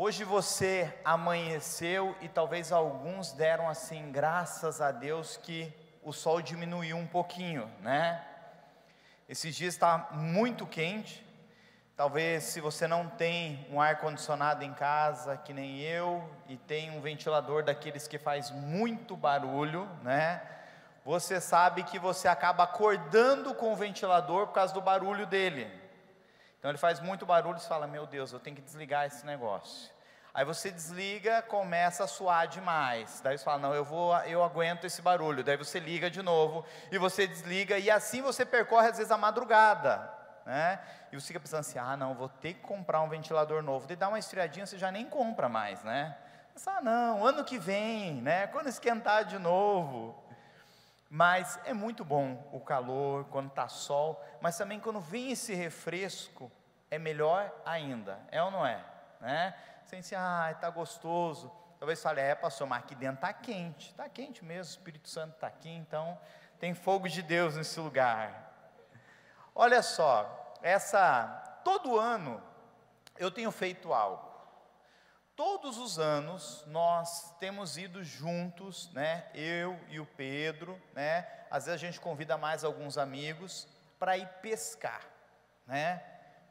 Hoje você amanheceu e talvez alguns deram assim, graças a Deus que o sol diminuiu um pouquinho, né? Esses dias está muito quente. Talvez se você não tem um ar-condicionado em casa, que nem eu, e tem um ventilador daqueles que faz muito barulho, né? Você sabe que você acaba acordando com o ventilador por causa do barulho dele. Então ele faz muito barulho e você fala, meu Deus, eu tenho que desligar esse negócio. Aí você desliga, começa a suar demais. Daí você fala, não, eu aguento esse barulho. Daí você liga de novo e você desliga, e assim você percorre às vezes a madrugada, né? E você fica pensando assim, não, vou ter que comprar um ventilador novo. Daí dá uma esfriadinha, você já nem compra mais, né? Você fala, não, ano que vem, né? Quando esquentar de novo. Mas é muito bom o calor, quando está sol, mas também quando vem esse refresco, é melhor ainda, é ou não é? Né? Você diz assim, está gostoso, talvez fale, pastor, mas aqui dentro está quente mesmo, o Espírito Santo está aqui, então tem fogo de Deus nesse lugar. Olha só, todo ano eu tenho feito algo. Todos os anos nós temos ido juntos, né? Eu e o Pedro, né? Às vezes a gente convida mais alguns amigos para ir pescar, né?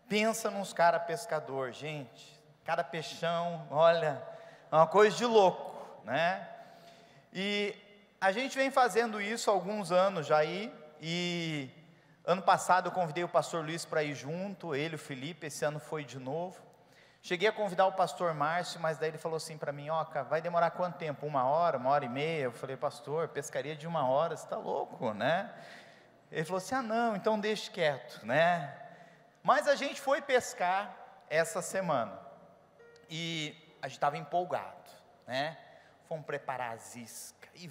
Pensa nos cara pescador, gente, cada peixão, olha, é uma coisa de louco, né? E a gente vem fazendo isso há alguns anos já aí, e ano passado eu convidei o pastor Luiz para ir junto, ele, o Felipe, esse ano foi de novo. Cheguei a convidar o pastor Márcio, mas daí ele falou assim para mim, cara, vai demorar quanto tempo? 1 hora, 1 hora e meia? Eu falei, pastor, pescaria de 1 hora, você está louco, né? Ele falou assim, não, então deixe quieto, né? Mas a gente foi pescar essa semana, e a gente estava empolgado, né? Fomos preparar as iscas, e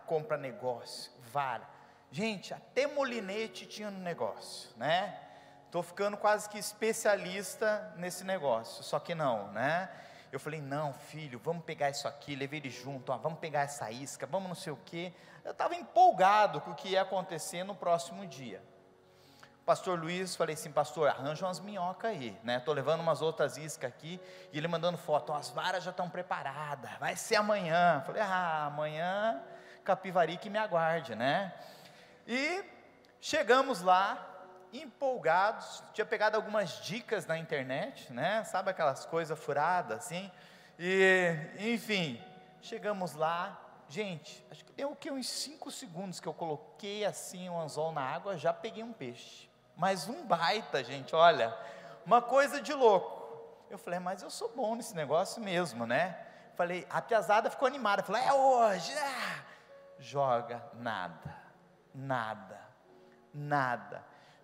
compra negócio, vara. Gente, até molinete tinha no negócio, né? Estou ficando quase que especialista nesse negócio, só que não, né? Eu falei, não filho, vamos pegar isso aqui, levei ele junto, vamos pegar essa isca, vamos não sei o quê. Eu estava empolgado com o que ia acontecer no próximo dia. Pastor Luiz, falei assim, pastor, arranja umas minhocas aí, né? Estou levando umas outras iscas aqui, e ele mandando foto, as varas já estão preparadas, vai ser amanhã. Falei, amanhã Capivari que me aguarde, né? E chegamos lá, empolgados, tinha pegado algumas dicas na internet, né? Sabe aquelas coisas furadas assim? E, enfim, chegamos lá, gente, acho que deu o que, uns 5 segundos que eu coloquei assim um anzol na água, já peguei um peixe, mas um baita, gente, olha, uma coisa de louco. Eu falei, mas eu sou bom nesse negócio mesmo, né? Falei, a piazada ficou animada, falei, é hoje, joga nada.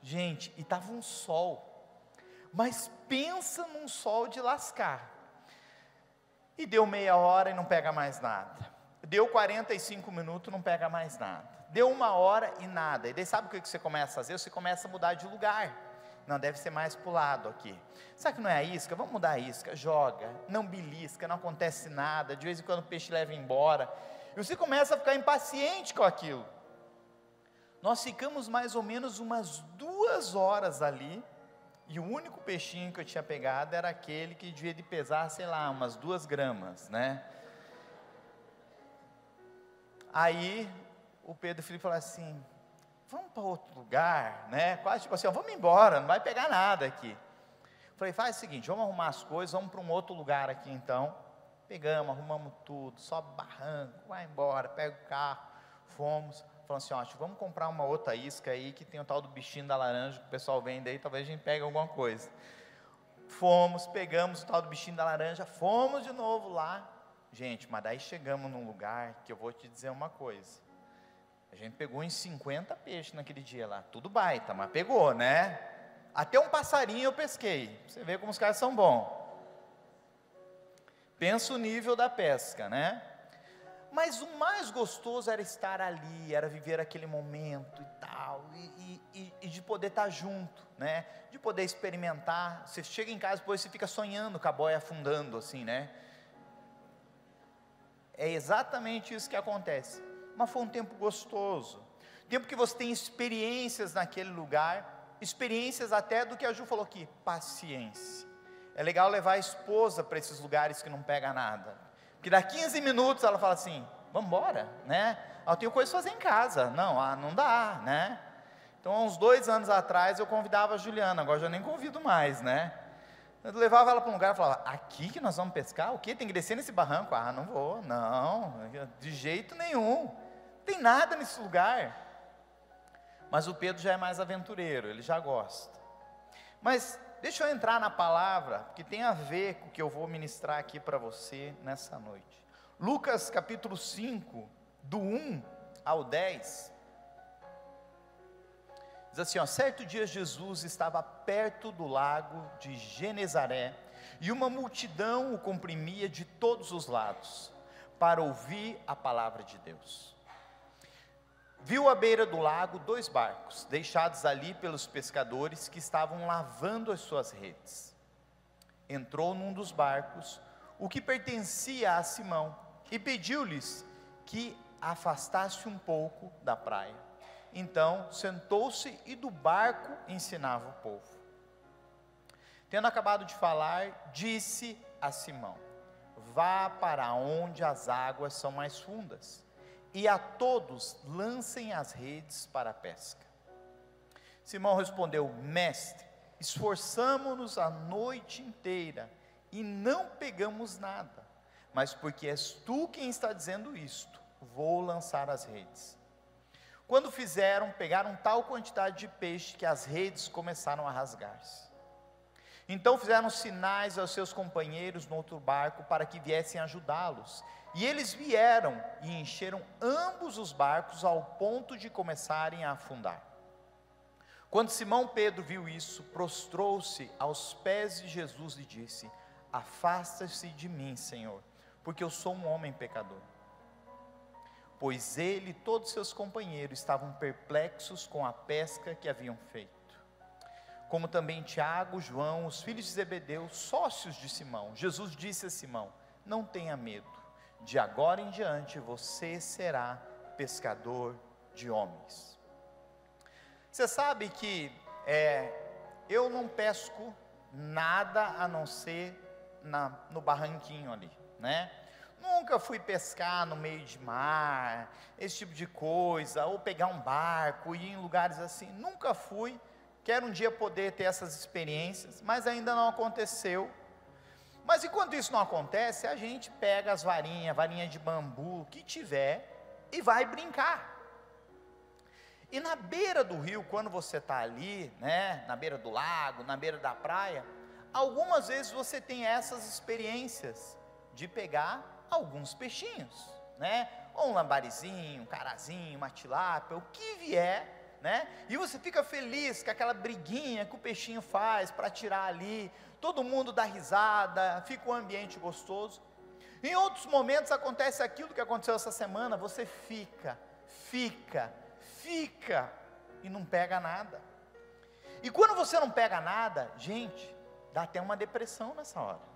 Gente, e estava um sol, mas pensa num sol de lascar. E deu meia hora e não pega mais nada. Deu 45 minutos, não pega mais nada. Deu 1 hora e nada. E daí sabe o que você começa a fazer? Você começa a mudar de lugar. Não, deve ser mais para o lado aqui. Sabe que não é a isca? Vamos mudar a isca. Joga, não belisca, não acontece nada. De vez em quando o peixe leva embora. E você começa a ficar impaciente com aquilo. Nós ficamos mais ou menos umas 2 horas ali, e o único peixinho que eu tinha pegado era aquele que devia de pesar, sei lá, umas 2 gramas, né? Aí, o Pedro e o Felipe falaram assim, vamos para outro lugar, né? Quase tipo assim, vamos embora, não vai pegar nada aqui. Eu falei, faz o seguinte, vamos arrumar as coisas, vamos para um outro lugar aqui então. Pegamos, arrumamos tudo, sobe barranco, vai embora, pega o carro, fomos. Falando assim, acho, vamos comprar uma outra isca aí, que tem o tal do bichinho da laranja, que o pessoal vende aí, talvez a gente pegue alguma coisa. Fomos, pegamos o tal do bichinho da laranja, fomos de novo lá. Gente, mas daí chegamos num lugar, que eu vou te dizer uma coisa. A gente pegou uns 50 peixes naquele dia lá, tudo baita, mas pegou, né? Até um passarinho eu pesquei, você vê como os caras são bons. Pensa o nível da pesca, né? Mas o mais gostoso era estar ali, era viver aquele momento e tal, e de poder estar junto, né? De poder experimentar. Você chega em casa depois você fica sonhando com a boia afundando assim, né? É exatamente isso que acontece. Mas foi um tempo gostoso, tempo que você tem experiências naquele lugar, experiências até do que a Ju falou aqui, paciência. é legal levar a esposa para esses lugares que não pega nada, porque dá 15 minutos ela fala assim, vamos embora, né? Eu tenho coisa para fazer em casa, não dá, né? Então há uns 2 anos atrás eu convidava a Juliana, agora já nem convido mais, né? Eu levava ela para um lugar e falava, aqui que nós vamos pescar? O quê? Tem que descer nesse barranco? Não vou, não, de jeito nenhum, não tem nada nesse lugar. Mas o Pedro já é mais aventureiro, ele já gosta. Mas deixa eu entrar na palavra, que tem a ver com o que eu vou ministrar aqui para você nessa noite. Lucas capítulo 5, do 1 ao 10, diz assim, certo dia Jesus estava perto do lago de Genezaré, e uma multidão o comprimia de todos os lados, para ouvir a palavra de Deus. Viu à beira do lago 2 barcos, deixados ali pelos pescadores que estavam lavando as suas redes. Entrou num dos barcos, o que pertencia a Simão, e pediu-lhes que afastasse um pouco da praia. Então sentou-se e do barco ensinava o povo. Tendo acabado de falar, disse a Simão, vá para onde as águas são mais fundas, e a todos lancem as redes para a pesca. Simão respondeu, mestre, esforçamo-nos a noite inteira, e não pegamos nada, mas porque és tu quem está dizendo isto, vou lançar as redes. Quando fizeram, pegaram tal quantidade de peixe, que as redes começaram a rasgar-se. Então fizeram sinais aos seus companheiros no outro barco, para que viessem ajudá-los, e eles vieram, e encheram ambos os barcos, ao ponto de começarem a afundar. Quando Simão Pedro viu isso, prostrou-se aos pés de Jesus, e disse, afasta-se de mim, Senhor, porque eu sou um homem pecador. Pois ele e todos seus companheiros estavam perplexos com a pesca que haviam feito. Como também Tiago, João, os filhos de Zebedeu, sócios de Simão. Jesus disse a Simão, não tenha medo, de agora em diante você será pescador de homens. Você sabe que eu não pesco nada a não ser no barranquinho ali, né? Nunca fui pescar no meio de mar, esse tipo de coisa, ou pegar um barco, ir em lugares assim, nunca fui. Quero um dia poder ter essas experiências, mas ainda não aconteceu. Mas enquanto isso não acontece, a gente pega as varinhas, varinha de bambu, o que tiver, e vai brincar. E na beira do rio, quando você está ali, né, na beira do lago, na beira da praia, algumas vezes você tem essas experiências de pegar alguns peixinhos, né, ou um lambarizinho, um carazinho, uma tilápia, o que vier, né? E você fica feliz com aquela briguinha que o peixinho faz para tirar ali, todo mundo dá risada, fica um ambiente gostoso. Em outros momentos acontece aquilo que aconteceu essa semana, você fica e não pega nada. E quando você não pega nada, gente, dá até uma depressão nessa hora,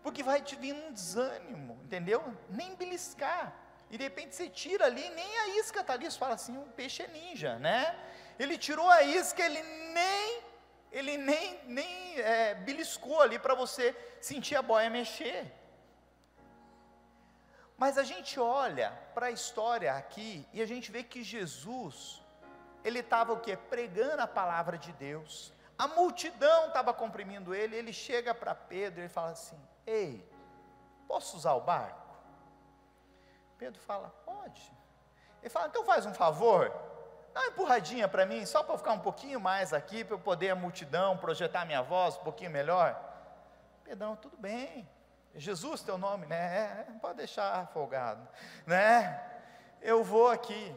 porque vai te vir um desânimo, entendeu? Nem beliscar. E de repente você tira ali, nem a isca está ali, você fala assim, o peixe é ninja, né? Ele tirou a isca, ele nem beliscou ali para você sentir a boia mexer. Mas a gente olha para a história aqui, e a gente vê que Jesus, ele estava o quê? Pregando a palavra de Deus, a multidão estava comprimindo ele, ele chega para Pedro, e ele fala assim, ei, posso usar o barco? Pedro fala, pode. Ele fala, então faz um favor, dá uma empurradinha para mim, só para eu ficar um pouquinho mais aqui, para eu poder a multidão, projetar minha voz um pouquinho melhor. Pedrão, tudo bem, Jesus teu nome, né? Pode deixar folgado, né? Eu vou aqui.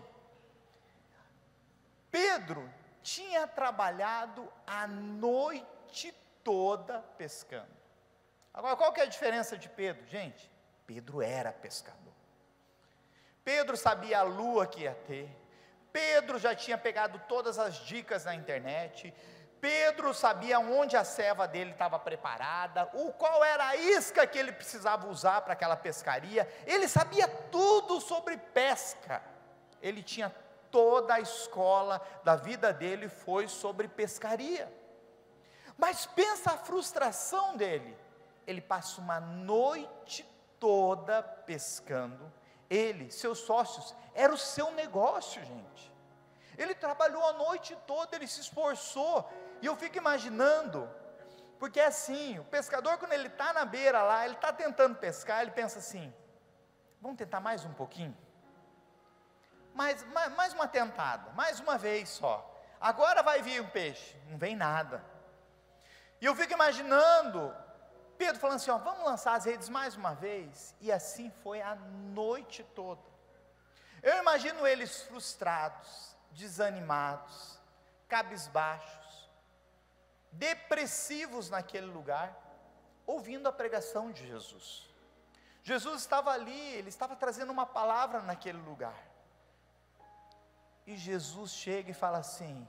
Pedro tinha trabalhado a noite toda pescando. Agora, qual que é a diferença de Pedro? Gente, Pedro era pescador. Pedro sabia a lua que ia ter, Pedro já tinha pegado todas as dicas na internet, Pedro sabia onde a ceva dele estava preparada, qual era a isca que ele precisava usar para aquela pescaria, ele sabia tudo sobre pesca, ele tinha toda a escola da vida dele foi sobre pescaria. Mas pensa a frustração dele. Ele passa uma noite toda pescando. Ele, seus sócios, era o seu negócio, gente. Ele trabalhou a noite toda, ele se esforçou. E eu fico imaginando, porque é assim, o pescador, quando ele está na beira lá, ele está tentando pescar, ele pensa assim: vamos tentar mais um pouquinho? Mais uma tentada, mais uma vez só. Agora vai vir um peixe. Não vem nada. E eu fico imaginando Pedro falando assim: ó, vamos lançar as redes mais uma vez. E assim foi a noite toda. Eu imagino eles frustrados, desanimados, cabisbaixos, depressivos naquele lugar, ouvindo a pregação de Jesus. Jesus estava ali, ele estava trazendo uma palavra naquele lugar. E Jesus chega e fala assim: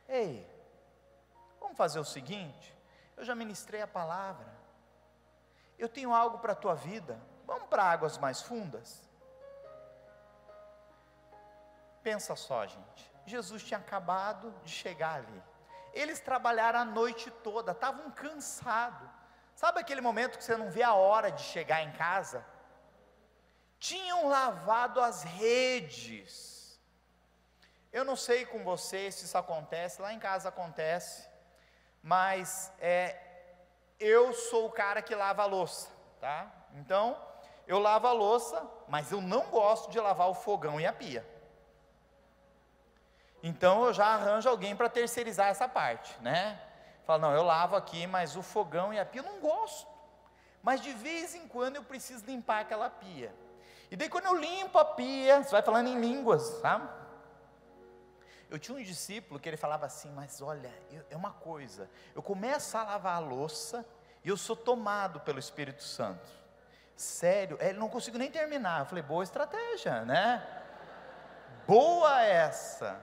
ei, vamos fazer o seguinte, eu já ministrei a palavra, eu tenho algo para a tua vida, vamos para águas mais fundas? Pensa só, gente, Jesus tinha acabado de chegar ali, eles trabalharam a noite toda, estavam cansados, sabe aquele momento que você não vê a hora de chegar em casa? Tinham lavado as redes. Eu não sei com você se isso acontece, lá em casa acontece, mas eu sou o cara que lava a louça, tá? Então, eu lavo a louça, mas eu não gosto de lavar o fogão e a pia. Então, eu já arranjo alguém para terceirizar essa parte, né? Falo, não, eu lavo aqui, mas o fogão e a pia eu não gosto. Mas de vez em quando eu preciso limpar aquela pia. E daí quando eu limpo a pia, você vai falando em línguas, sabe? Eu tinha um discípulo que ele falava assim: mas olha, é uma coisa, eu começo a lavar a louça e eu sou tomado pelo Espírito Santo. Sério, ele não consigo nem terminar. Eu falei, boa estratégia, né? Boa essa.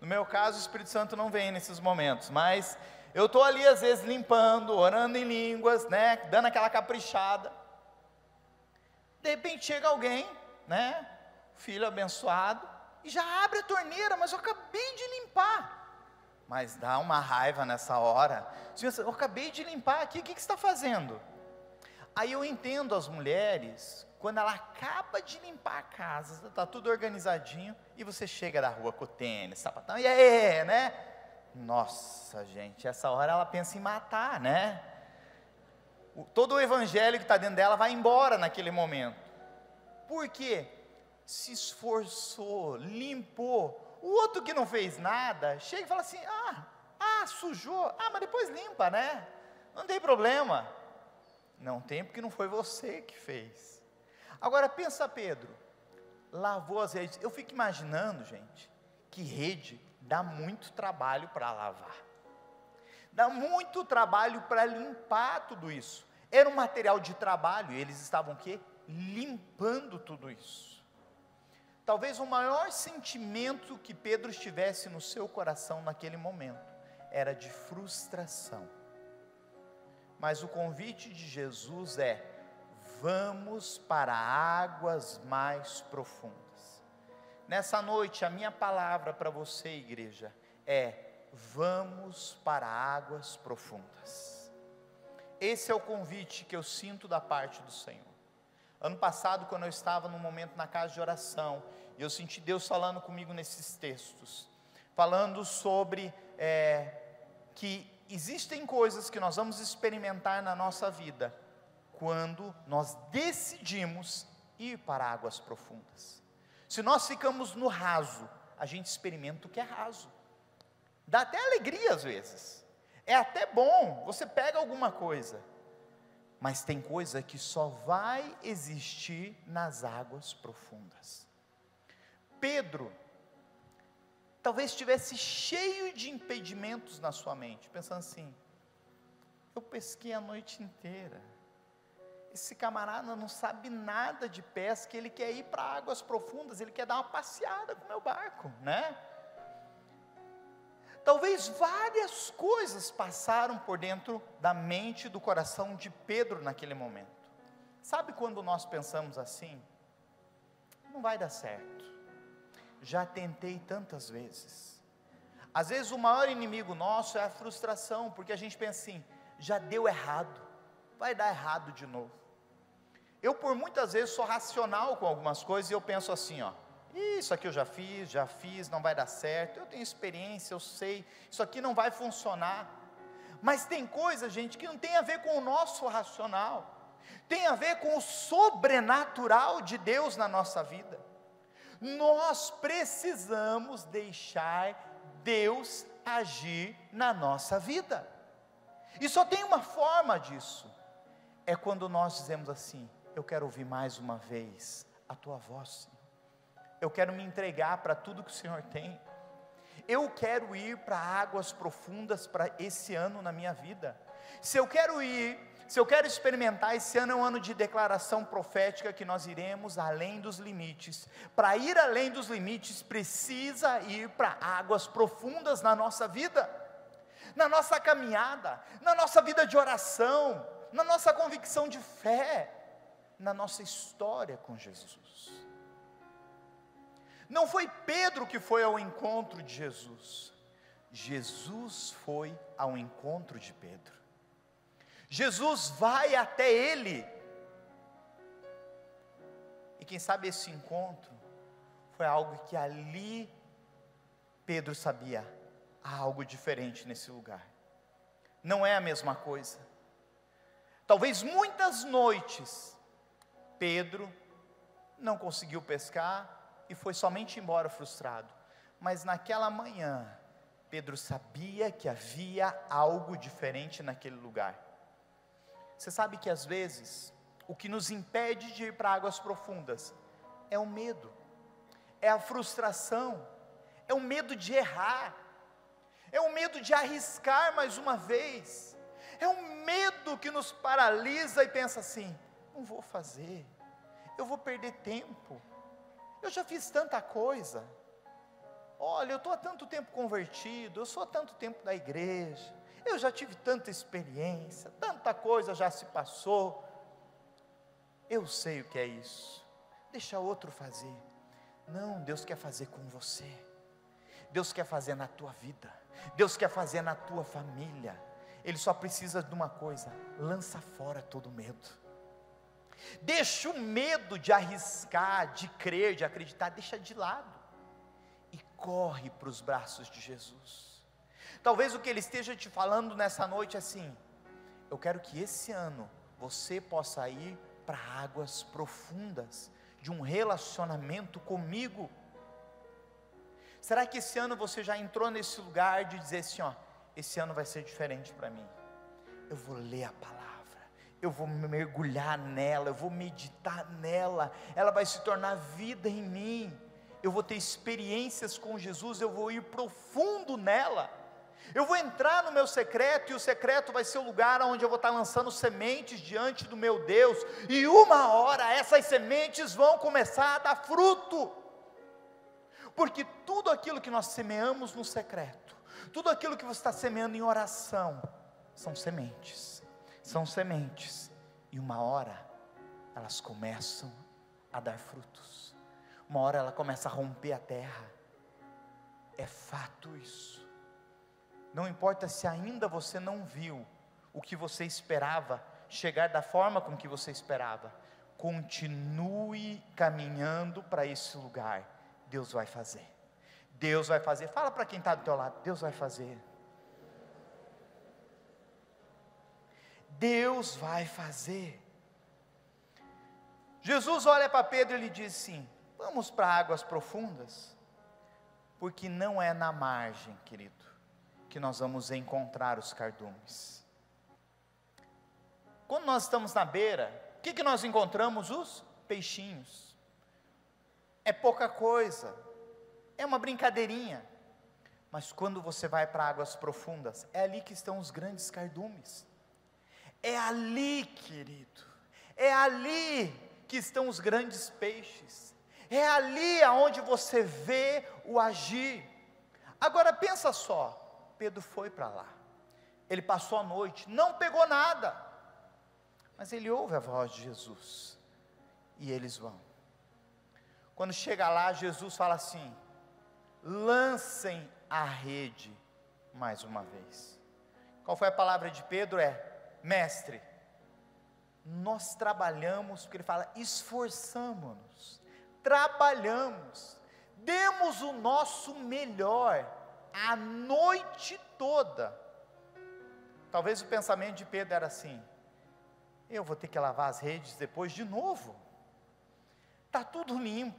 No meu caso, o Espírito Santo não vem nesses momentos, mas eu estou ali às vezes limpando, orando em línguas, né? Dando aquela caprichada. De repente chega alguém, né? Filho abençoado, e já abre a torneira, mas eu acabei de limpar. Mas dá uma raiva nessa hora. Eu acabei de limpar aqui, o que você está fazendo? Aí eu entendo as mulheres, quando ela acaba de limpar a casa, está tudo organizadinho, e você chega da rua com o tênis, sapatão, e aí, né? Nossa, gente, essa hora ela pensa em matar, né? Todo o evangelho que está dentro dela vai embora naquele momento. Por quê? Se esforçou, limpou. O outro que não fez nada, chega e fala assim: sujou, mas depois limpa, né? Não tem problema. Não tem, porque não foi você que fez. Agora pensa Pedro, lavou as redes. Eu fico imaginando, gente, que rede dá muito trabalho para lavar, dá muito trabalho para limpar tudo isso. Era um material de trabalho, e eles estavam o quê? Limpando tudo isso. Talvez o maior sentimento que Pedro estivesse no seu coração naquele momento, era de frustração. Mas o convite de Jesus é: vamos para águas mais profundas. Nessa noite, a minha palavra para você, igreja, é: vamos para águas profundas. Esse é o convite que eu sinto da parte do Senhor. Ano passado, quando eu estava num momento na casa de oração, e eu senti Deus falando comigo nesses textos, falando sobre que existem coisas que nós vamos experimentar na nossa vida, quando nós decidimos ir para águas profundas. Se nós ficamos no raso, a gente experimenta o que é raso, dá até alegria às vezes, é até bom, você pega alguma coisa, mas tem coisa que só vai existir nas águas profundas. Pedro, talvez estivesse cheio de impedimentos na sua mente, pensando assim: eu pesquei a noite inteira, esse camarada não sabe nada de pesca, ele quer ir para águas profundas, ele quer dar uma passeada com o meu barco, né? Talvez várias coisas passaram por dentro da mente e do coração de Pedro naquele momento. Sabe quando nós pensamos assim? Não vai dar certo, já tentei tantas vezes, Às vezes o maior inimigo nosso é a frustração, porque a gente pensa assim, já deu errado, vai dar errado de novo. Eu por muitas vezes sou racional com algumas coisas e eu penso assim, isso aqui eu já fiz, não vai dar certo, eu tenho experiência, eu sei, isso aqui não vai funcionar. Mas tem coisa, gente, que não tem a ver com o nosso racional, tem a ver com o sobrenatural de Deus na nossa vida. Nós precisamos deixar Deus agir na nossa vida, e só tem uma forma disso, é quando nós dizemos assim, eu quero ouvir mais uma vez a tua voz, Senhor. Eu quero me entregar para tudo que o Senhor tem, eu quero ir para águas profundas para esse ano na minha vida. Se eu quero experimentar, esse ano é um ano de declaração profética, que nós iremos além dos limites. Para ir além dos limites, precisa ir para águas profundas na nossa vida, na nossa caminhada, na nossa vida de oração, na nossa convicção de fé, na nossa história com Jesus. Não foi Pedro que foi ao encontro de Jesus, Jesus foi ao encontro de Pedro. Jesus vai até ele, e quem sabe esse encontro foi algo que ali Pedro sabia, há algo diferente nesse lugar, não é a mesma coisa. Talvez muitas noites Pedro não conseguiu pescar e foi somente embora frustrado, mas naquela manhã Pedro sabia que havia algo diferente naquele lugar. Você sabe que às vezes o que nos impede de ir para águas profundas é o medo, é a frustração, é o medo de errar, é o medo de arriscar mais uma vez, é o medo que nos paralisa e pensa assim, não vou fazer, eu vou perder tempo, eu já fiz tanta coisa, olha, eu estou há tanto tempo convertido, eu sou há tanto tempo da igreja, eu já tive tanta experiência, tanta coisa já se passou, eu sei o que é isso, deixa outro fazer. Não, Deus quer fazer com você, Deus quer fazer na tua vida, Deus quer fazer na tua família. Ele só precisa de uma coisa, lança fora todo medo, deixa o medo de arriscar, de crer, de acreditar, deixa de lado, e corre para os braços de Jesus. Talvez o que Ele esteja te falando nessa noite é assim, eu quero que esse ano, você possa ir para águas profundas, de um relacionamento comigo. Será que esse ano você já entrou nesse lugar de dizer assim, esse ano vai ser diferente para mim, eu vou ler a palavra, eu vou mergulhar nela, eu vou meditar nela, ela vai se tornar vida em mim, eu vou ter experiências com Jesus, eu vou ir profundo nela, eu vou entrar no meu secreto, e o secreto vai ser o lugar onde eu vou estar lançando sementes diante do meu Deus, e uma hora essas sementes vão começar a dar fruto, porque tudo aquilo que nós semeamos no secreto, tudo aquilo que você está semeando em oração, são sementes, e uma hora, elas começam a dar frutos, uma hora ela começa a romper a terra, é fato isso. Não importa se ainda você não viu o que você esperava chegar da forma com que você esperava, continue caminhando para esse lugar, Deus vai fazer, fala para quem está do teu lado, Deus vai fazer, Deus vai fazer. Jesus olha para Pedro e ele diz assim, vamos para águas profundas, porque não é na margem, querido, que nós vamos encontrar os cardumes. Quando nós estamos na beira, o que nós encontramos? Os peixinhos, é pouca coisa, é uma brincadeirinha, mas quando você vai para águas profundas, é ali que estão os grandes cardumes, é ali, querido, é ali que estão os grandes peixes, é ali aonde você vê o agir. Agora pensa só, Pedro foi para lá, ele passou a noite, não pegou nada, mas ele ouve a voz de Jesus, e eles vão. Quando chega lá, Jesus fala assim, lancem a rede mais uma vez. Qual foi a palavra de Pedro? Mestre, nós trabalhamos, porque ele fala, esforçamo-nos, trabalhamos, demos o nosso melhor, a noite toda. Talvez o pensamento de Pedro era assim, eu vou ter que lavar as redes depois de novo, está tudo limpo,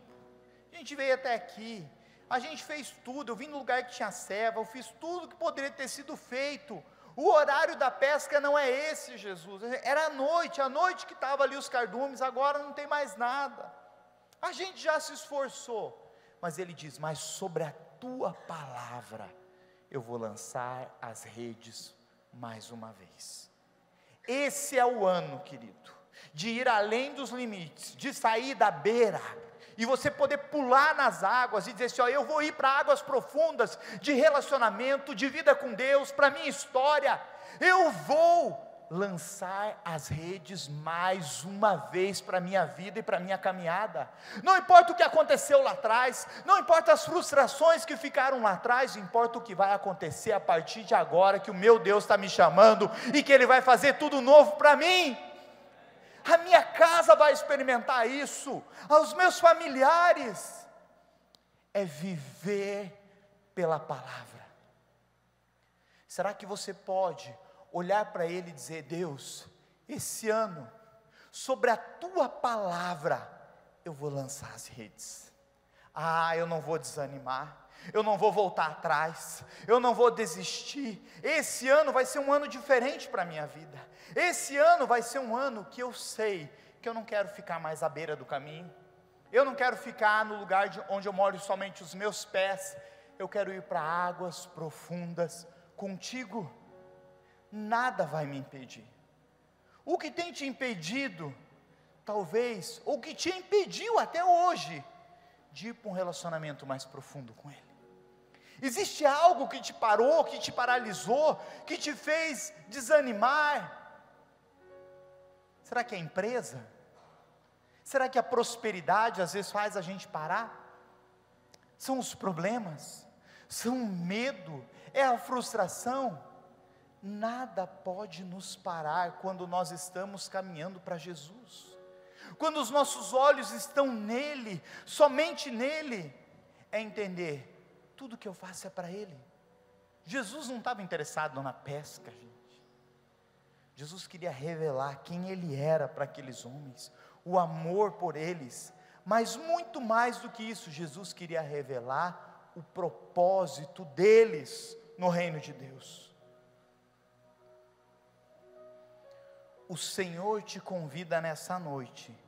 a gente veio até aqui, a gente fez tudo, eu vim no lugar que tinha serva, eu fiz tudo que poderia ter sido feito, o horário da pesca não é esse, Jesus, era a noite que estava ali os cardumes, agora não tem mais nada, a gente já se esforçou, mas ele diz, mas sobre a tua palavra, eu vou lançar as redes mais uma vez. Esse é o ano, querido, de ir além dos limites, de sair da beira, e você poder pular nas águas, e dizer assim, ó, eu vou ir para águas profundas, de relacionamento, de vida com Deus, para a minha história, eu vou lançar as redes mais uma vez para a minha vida e para a minha caminhada, não importa o que aconteceu lá atrás, não importa as frustrações que ficaram lá atrás, importa o que vai acontecer a partir de agora, que o meu Deus está me chamando, e que Ele vai fazer tudo novo para mim, a minha casa vai experimentar isso, aos meus familiares, é viver pela palavra. Será que você pode olhar para Ele e dizer, Deus, esse ano, sobre a tua palavra, eu vou lançar as redes, eu não vou desanimar, eu não vou voltar atrás, eu não vou desistir, esse ano vai ser um ano diferente para a minha vida, esse ano vai ser um ano que eu sei, que eu não quero ficar mais à beira do caminho, eu não quero ficar no lugar onde eu moro somente os meus pés, eu quero ir para águas profundas, contigo, nada vai me impedir, o que tem te impedido, talvez, ou que te impediu até hoje, de ir para um relacionamento mais profundo com Ele, existe algo que te parou, que te paralisou, que te fez desanimar, será que é a empresa? Será que a prosperidade às vezes faz a gente parar? São os problemas? São o medo? É a frustração? Nada pode nos parar quando nós estamos caminhando para Jesus, quando os nossos olhos estão nele, somente nele, é entender, tudo que eu faço é para Ele. Jesus não estava interessado na pesca, gente, Jesus queria revelar quem Ele era para aqueles homens, o amor por eles, mas muito mais do que isso, Jesus queria revelar o propósito deles no reino de Deus. O Senhor te convida nessa noite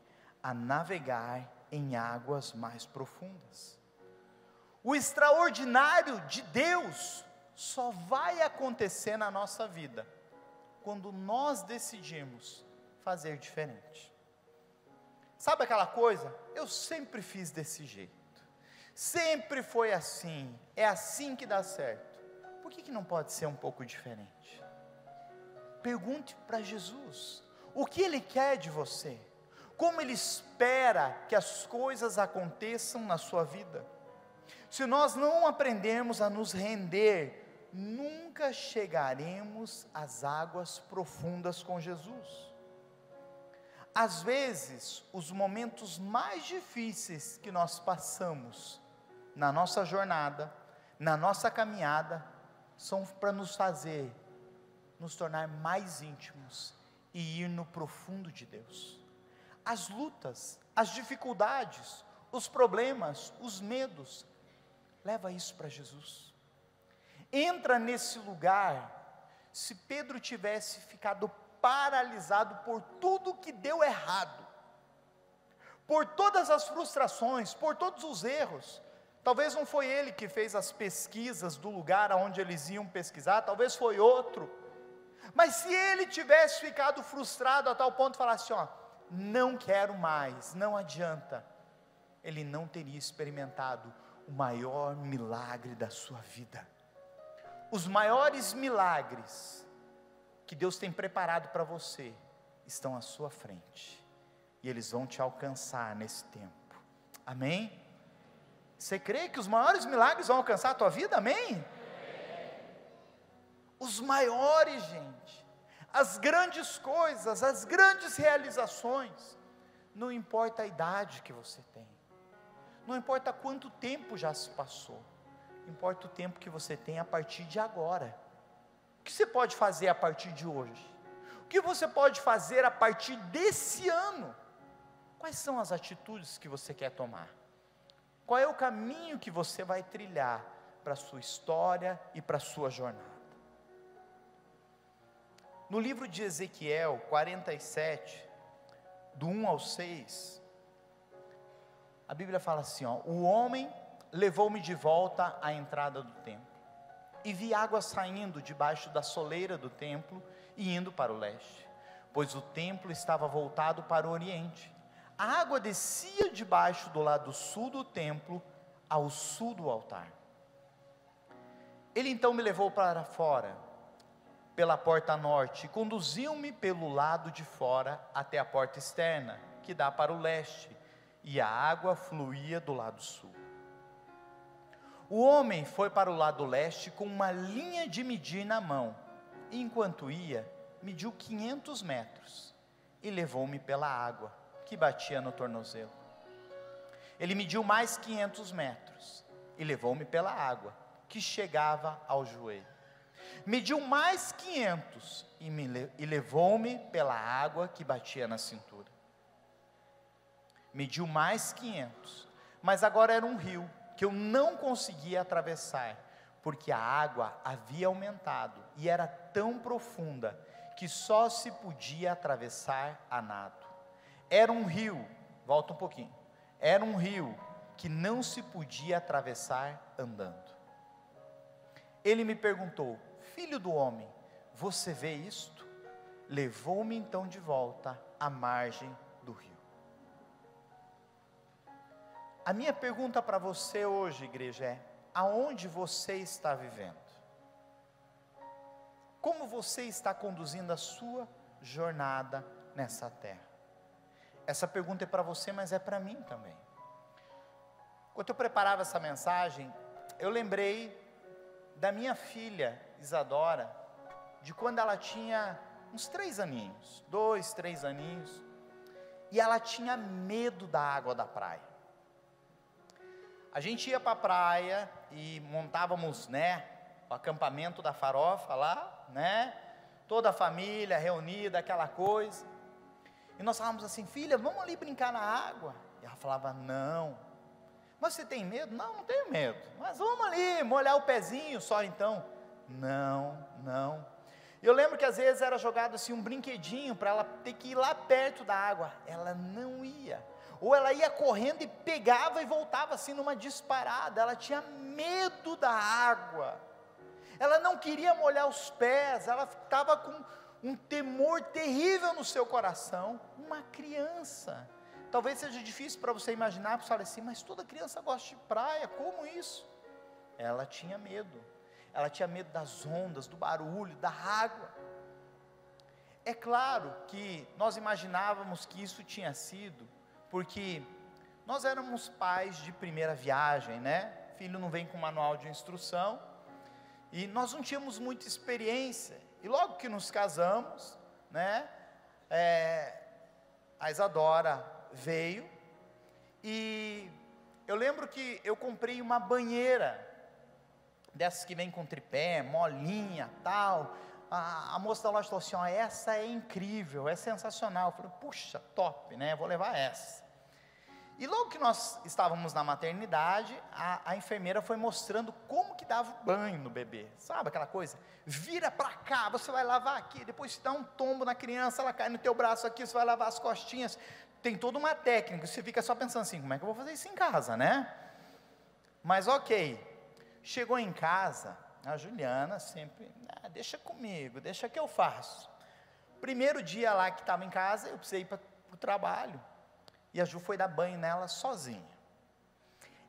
a navegar em águas mais profundas. O extraordinário de Deus só vai acontecer na nossa vida quando nós decidimos fazer diferente. Sabe aquela coisa? Eu sempre fiz desse jeito, sempre foi assim, é assim que dá certo. Por que não pode ser um pouco diferente? Pergunte para Jesus, o que Ele quer de você, como Ele espera que as coisas aconteçam na sua vida. Se nós não aprendermos a nos render, nunca chegaremos às águas profundas com Jesus. Às vezes, os momentos mais difíceis que nós passamos na nossa jornada, na nossa caminhada, são para nos fazer nos tornar mais íntimos e ir no profundo de Deus. As lutas, as dificuldades, os problemas, os medos, leva isso para Jesus. Entra nesse lugar. Se Pedro tivesse ficado paralisado por tudo que deu errado, por todas as frustrações, por todos os erros, talvez não foi ele que fez as pesquisas do lugar aonde eles iam pesquisar, talvez foi outro, mas se ele tivesse ficado frustrado a tal ponto de falar assim, não quero mais, não adianta, ele não teria experimentado o maior milagre da sua vida. Os maiores milagres que Deus tem preparado para você, estão à sua frente, e eles vão te alcançar nesse tempo, amém? Você crê que os maiores milagres vão alcançar a tua vida? Amém? Os maiores, gente, as grandes coisas, as grandes realizações, não importa a idade que você tem, não importa quanto tempo já se passou, importa o tempo que você tem a partir de agora. O que você pode fazer a partir de hoje? O que você pode fazer a partir desse ano? Quais são as atitudes que você quer tomar? Qual é o caminho que você vai trilhar para a sua história e para a sua jornada? No livro de Ezequiel 47, do 1 ao 6, a Bíblia fala assim, o homem levou-me de volta à entrada do templo, e vi água saindo debaixo da soleira do templo, e indo para o leste, pois o templo estava voltado para o oriente. A água descia debaixo do lado sul do templo, ao sul do altar. Ele então me levou para fora, pela porta norte, e conduziu-me pelo lado de fora, até a porta externa, que dá para o leste, e a água fluía do lado sul. O homem foi para o lado leste, com uma linha de medir na mão, e enquanto ia, mediu 500 metros, e levou-me pela água, que batia no tornozelo. Ele mediu mais 500 metros, e levou-me pela água, que chegava ao joelho. Mediu mais 500, e levou-me pela água, que batia na cintura. Mediu mais 500, mas agora era um rio, que eu não conseguia atravessar, porque a água havia aumentado, e era tão profunda, que só se podia atravessar a nado. Era um rio, volta um pouquinho, era um rio que não se podia atravessar andando. Ele me perguntou, filho do homem, você vê isto? Levou-me então de volta à margem do rio. A minha pergunta para você hoje, igreja, é: aonde você está vivendo? Como você está conduzindo a sua jornada nessa terra? Essa pergunta é para você, mas é para mim também. Quando eu preparava essa mensagem, eu lembrei da minha filha, Isadora, de quando ela tinha uns 3 aninhos, 2, 3 aninhos, e ela tinha medo da água da praia. A gente ia para a praia e montávamos, o acampamento da farofa lá, toda a família reunida, aquela coisa. E nós falávamos assim, filha, vamos ali brincar na água. E ela falava, não. Mas você tem medo? Não, não tenho medo. Mas vamos ali, molhar o pezinho só então. Não. Eu lembro que às vezes era jogado assim um brinquedinho para ela ter que ir lá perto da água. Ela não ia. Ou ela ia correndo e pegava e voltava assim numa disparada. Ela tinha medo da água. Ela não queria molhar os pés. Ela estava com um temor terrível no seu coração. Uma criança. Talvez seja difícil para você imaginar, porque você fala assim, mas toda criança gosta de praia, como isso? Ela tinha medo. Ela tinha medo das ondas, do barulho, da água. É claro que nós imaginávamos que isso tinha sido porque nós éramos pais de primeira viagem, Filho não vem com manual de instrução, e nós não tínhamos muita experiência. E logo que nos casamos, a Isadora veio, e eu lembro que eu comprei uma banheira, dessas que vem com tripé, molinha, tal. A moça da loja falou assim, essa é incrível, é sensacional. Eu falei, puxa, top, vou levar essa. E logo que nós estávamos na maternidade, a enfermeira foi mostrando como que dava o banho no bebê, sabe aquela coisa? Vira para cá, você vai lavar aqui, depois você dá um tombo na criança, ela cai no teu braço aqui, você vai lavar as costinhas. Tem toda uma técnica, você fica só pensando assim, como é que eu vou fazer isso em casa, Mas ok, chegou em casa, a Juliana sempre, deixa comigo, deixa que eu faço. Primeiro dia lá que estava em casa, eu precisei ir para o trabalho, e a Ju foi dar banho nela sozinha.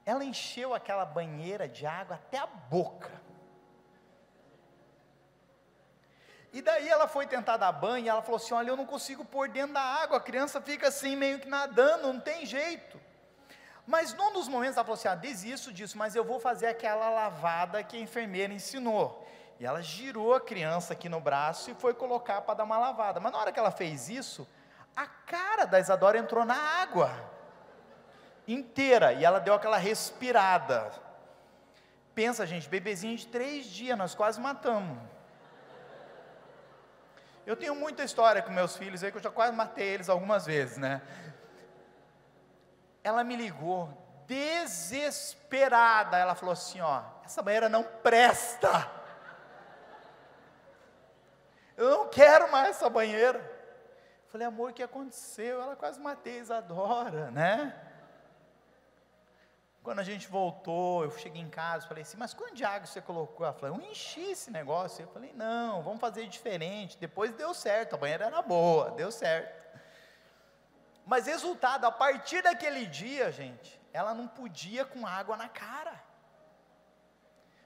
Ela encheu aquela banheira de água até a boca. E daí ela foi tentar dar banho, e ela falou assim, olha, eu não consigo pôr dentro da água, a criança fica assim, meio que nadando, não tem jeito. Mas num dos momentos ela falou assim, desisto disso, mas eu vou fazer aquela lavada que a enfermeira ensinou. E ela girou a criança aqui no braço e foi colocar para dar uma lavada. Mas na hora que ela fez isso, a cara da Isadora entrou na água inteira, e ela deu aquela respirada. Pensa, gente, bebezinho de 3 dias, nós quase matamos. Eu tenho muita história com meus filhos aí, que eu já quase matei eles algumas vezes, né? Ela me ligou, desesperada, ela falou assim, essa banheira não presta, eu não quero mais essa banheira. Eu falei, amor, o que aconteceu? Ela quase matei a Isadora, né? Quando a gente voltou, eu cheguei em casa, falei assim, mas quanto de água você colocou? Ela falou, eu enchi esse negócio. Eu falei, não, vamos fazer diferente. Depois deu certo, a banheira era boa, deu certo. Mas resultado, a partir daquele dia, gente, ela não podia com água na cara.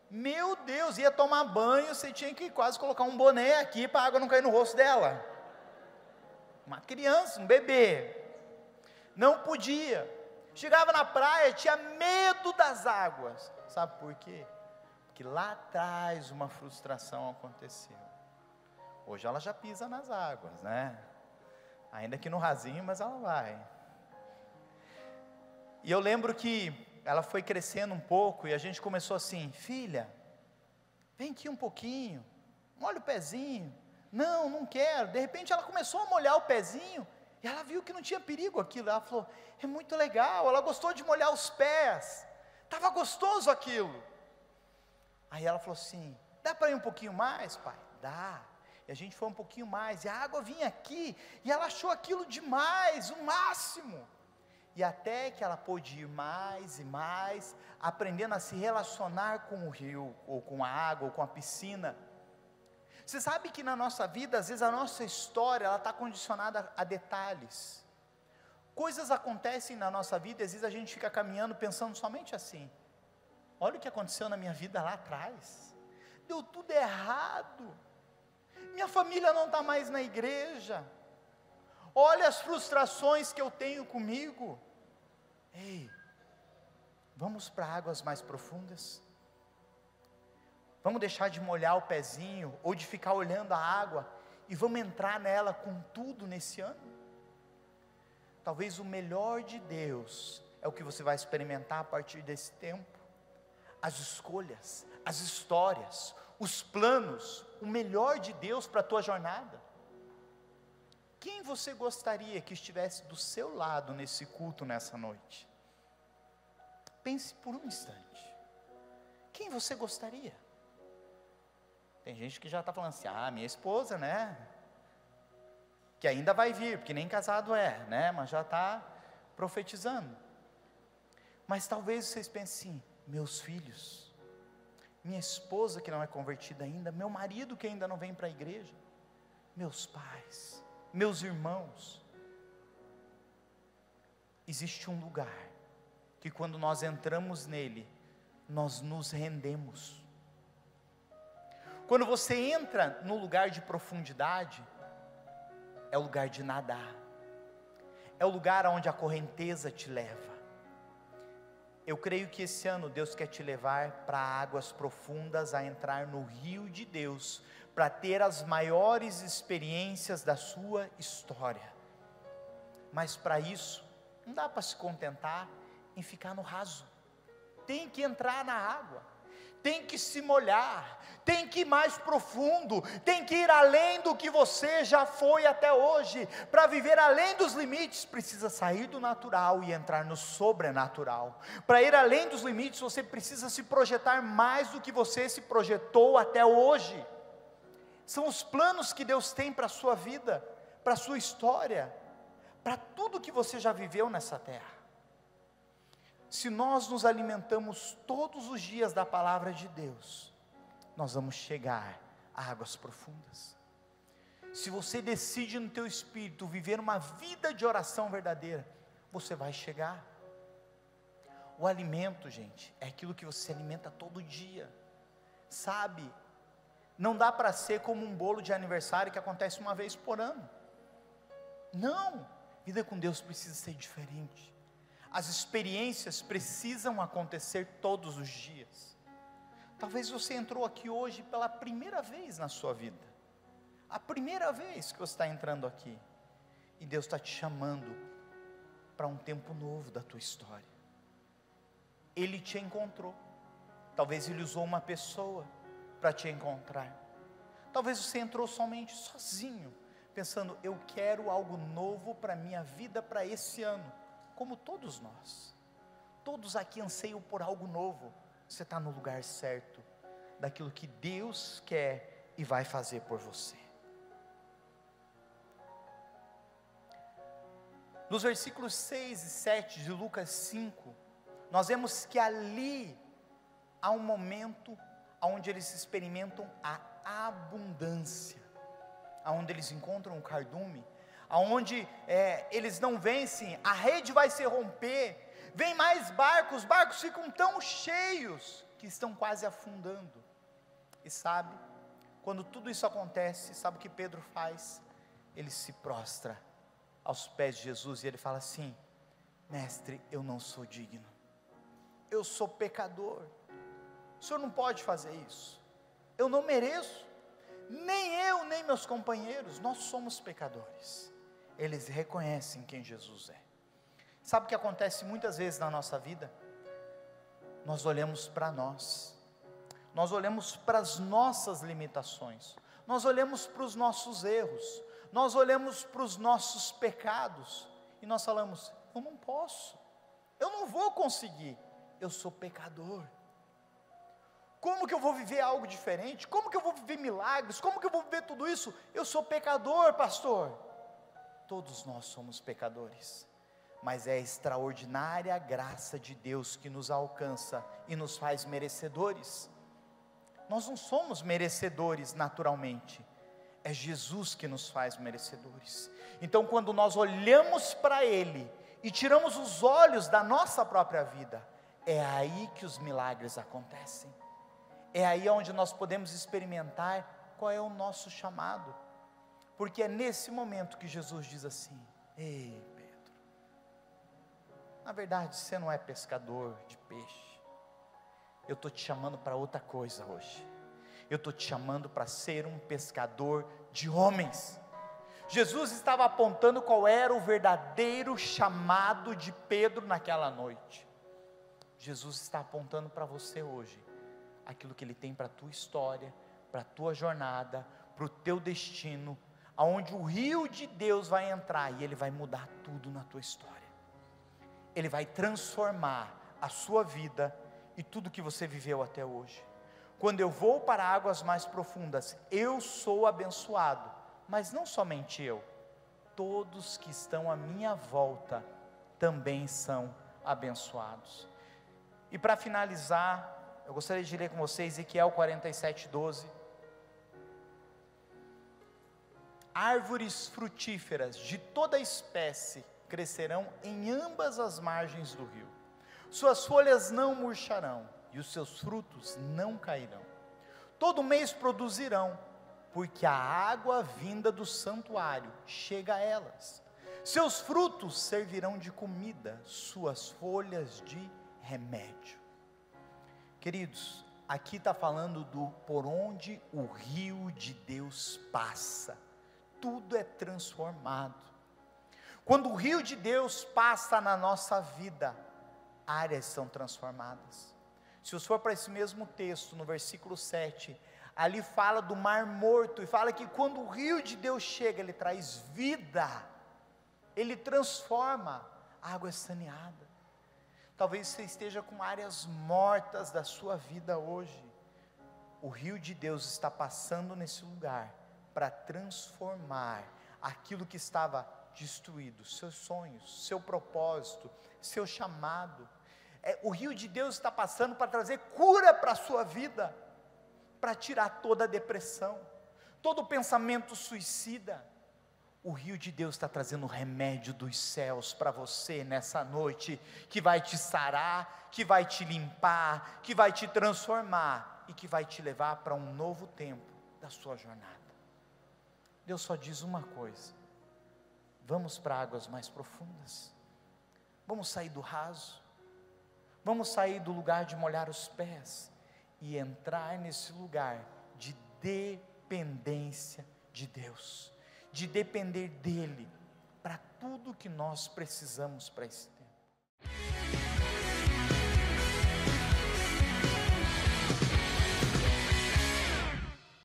Meu Deus, ia tomar banho, você tinha que quase colocar um boné aqui para a água não cair no rosto dela. Uma criança, um bebê, não podia. Chegava na praia, tinha medo das águas. Sabe por quê? Porque lá atrás uma frustração aconteceu. Hoje ela já pisa nas águas, né? Ainda que no rasinho, mas ela vai. E eu lembro que ela foi crescendo um pouco, e a gente começou assim, filha, vem aqui um pouquinho, molha o pezinho. Não, não quero. De repente ela começou a molhar o pezinho, e ela viu que não tinha perigo aquilo. Ela falou, é muito legal. Ela gostou de molhar os pés, estava gostoso aquilo. Aí ela falou assim, dá para ir um pouquinho mais, pai? Dá. E a gente foi um pouquinho mais, e a água vinha aqui, e ela achou aquilo demais, o máximo. E até que ela pôde ir mais e mais, aprendendo a se relacionar com o rio, ou com a água, ou com a piscina. Você sabe que na nossa vida, às vezes a nossa história, ela está condicionada a detalhes. Coisas acontecem na nossa vida, e às vezes a gente fica caminhando pensando somente assim, olha o que aconteceu na minha vida lá atrás, deu tudo errado, minha família não está mais na igreja, olha as frustrações que eu tenho comigo. Ei, vamos para águas mais profundas, vamos deixar de molhar o pezinho, ou de ficar olhando a água, e vamos entrar nela com tudo nesse ano. Talvez o melhor de Deus, é o que você vai experimentar a partir desse tempo, as escolhas, as histórias, os planos, o melhor de Deus para a tua jornada. Quem você gostaria que estivesse do seu lado nesse culto nessa noite? Pense por um instante, quem você gostaria? Tem gente que já está falando assim, minha esposa, né, que ainda vai vir, porque nem casado é, né, mas já está profetizando. Mas talvez vocês pensem assim, meus filhos, minha esposa que não é convertida ainda, meu marido que ainda não vem para a igreja, meus pais, meus irmãos. Existe um lugar, que quando nós entramos nele, nós nos rendemos. Quando você entra no lugar de profundidade, é o lugar de nadar, é o lugar onde a correnteza te leva. Eu creio que esse ano Deus quer te levar para águas profundas, a entrar no rio de Deus, para ter as maiores experiências da sua história. Mas para isso, não dá para se contentar em ficar no raso, tem que entrar na água, tem que se molhar, tem que ir mais profundo, tem que ir além do que você já foi até hoje. Para viver além dos limites, precisa sair do natural e entrar no sobrenatural. Para ir além dos limites, você precisa se projetar mais do que você se projetou até hoje. São os planos que Deus tem para a sua vida, para a sua história, para tudo que você já viveu nessa terra. Se nós nos alimentamos todos os dias da palavra de Deus, nós vamos chegar a águas profundas. Se você decide no teu espírito viver uma vida de oração verdadeira, você vai chegar. O alimento, gente, é aquilo que você se alimenta todo dia, sabe? Não dá para ser como um bolo de aniversário que acontece uma vez por ano. Não, vida com Deus precisa ser diferente. as experiências precisam acontecer todos os dias. Talvez você entrou aqui hoje pela primeira vez na sua vida, a primeira vez que você está entrando aqui, e Deus está te chamando para um tempo novo da tua história. Ele te encontrou, talvez Ele usou uma pessoa para te encontrar, talvez você entrou somente sozinho, pensando, eu quero algo novo para a minha vida, para esse ano, como todos nós, todos aqui anseiam por algo novo. Você está no lugar certo, daquilo que Deus quer e vai fazer por você. Nos versículos 6 e 7 de Lucas 5, nós vemos que ali há um momento onde eles experimentam a abundância, onde eles encontram o cardume, onde eles não vencem, a rede vai se romper, vem mais barcos, os barcos ficam tão cheios, que estão quase afundando, e sabe, quando tudo isso acontece, sabe o que Pedro faz? Ele se prostra aos pés de Jesus, e ele fala assim, mestre, eu não sou digno, eu sou pecador, o Senhor não pode fazer isso, eu não mereço, nem eu, nem meus companheiros, nós somos pecadores. Eles reconhecem quem Jesus é. Sabe o que acontece muitas vezes na nossa vida? Nós olhamos para nós olhamos para as nossas limitações, nós olhamos para os nossos erros, nós olhamos para os nossos pecados, e nós falamos, eu não posso, eu não vou conseguir, eu sou pecador. Como que eu vou viver algo diferente? Como que eu vou viver milagres? Como que eu vou viver tudo isso? Eu sou pecador, pastor. Todos nós somos pecadores, mas é a extraordinária graça de Deus que nos alcança e nos faz merecedores. Nós não somos merecedores naturalmente, é Jesus que nos faz merecedores. Então quando nós olhamos para Ele e tiramos os olhos da nossa própria vida, é aí que os milagres acontecem, é aí onde nós podemos experimentar qual é o nosso chamado, porque é nesse momento que Jesus diz assim, ei Pedro, na verdade você não é pescador de peixe, eu estou te chamando para outra coisa hoje, eu estou te chamando para ser um pescador de homens. Jesus estava apontando qual era o verdadeiro chamado de Pedro naquela noite. Jesus está apontando para você hoje, aquilo que Ele tem para a tua história, para a tua jornada, para o teu destino, aonde o rio de Deus vai entrar, e Ele vai mudar tudo na tua história, Ele vai transformar a sua vida, e tudo que você viveu até hoje. Quando eu vou para águas mais profundas, eu sou abençoado, mas não somente eu, todos que estão à minha volta, também são abençoados. E para finalizar, eu gostaria de ler com vocês Ezequiel 47:12. Árvores frutíferas de toda espécie crescerão em ambas as margens do rio, suas folhas não murcharão, e os seus frutos não cairão, todo mês produzirão, porque a água vinda do santuário chega a elas, seus frutos servirão de comida, suas folhas de remédio. Queridos, aqui está falando do por onde o rio de Deus passa, tudo é transformado. Quando o rio de Deus passa na nossa vida, áreas são transformadas. Se você for para esse mesmo texto, no versículo 7, ali fala do mar morto, e fala que quando o rio de Deus chega, ele traz vida, ele transforma, a água é saneada. Talvez você esteja com áreas mortas da sua vida hoje, o rio de Deus está passando nesse lugar, para transformar aquilo que estava destruído, seus sonhos, seu propósito, seu chamado. O rio de Deus está passando para trazer cura para a sua vida, para tirar toda a depressão, todo pensamento suicida. O rio de Deus está trazendo o remédio dos céus para você nessa noite, que vai te sarar, que vai te limpar, que vai te transformar, e que vai te levar para um novo tempo da sua jornada. Deus só diz uma coisa: vamos para águas mais profundas, Vamos sair do raso, vamos sair do lugar de molhar os pés e entrar nesse lugar de dependência de Deus, de depender dEle para tudo que nós precisamos para esse tempo.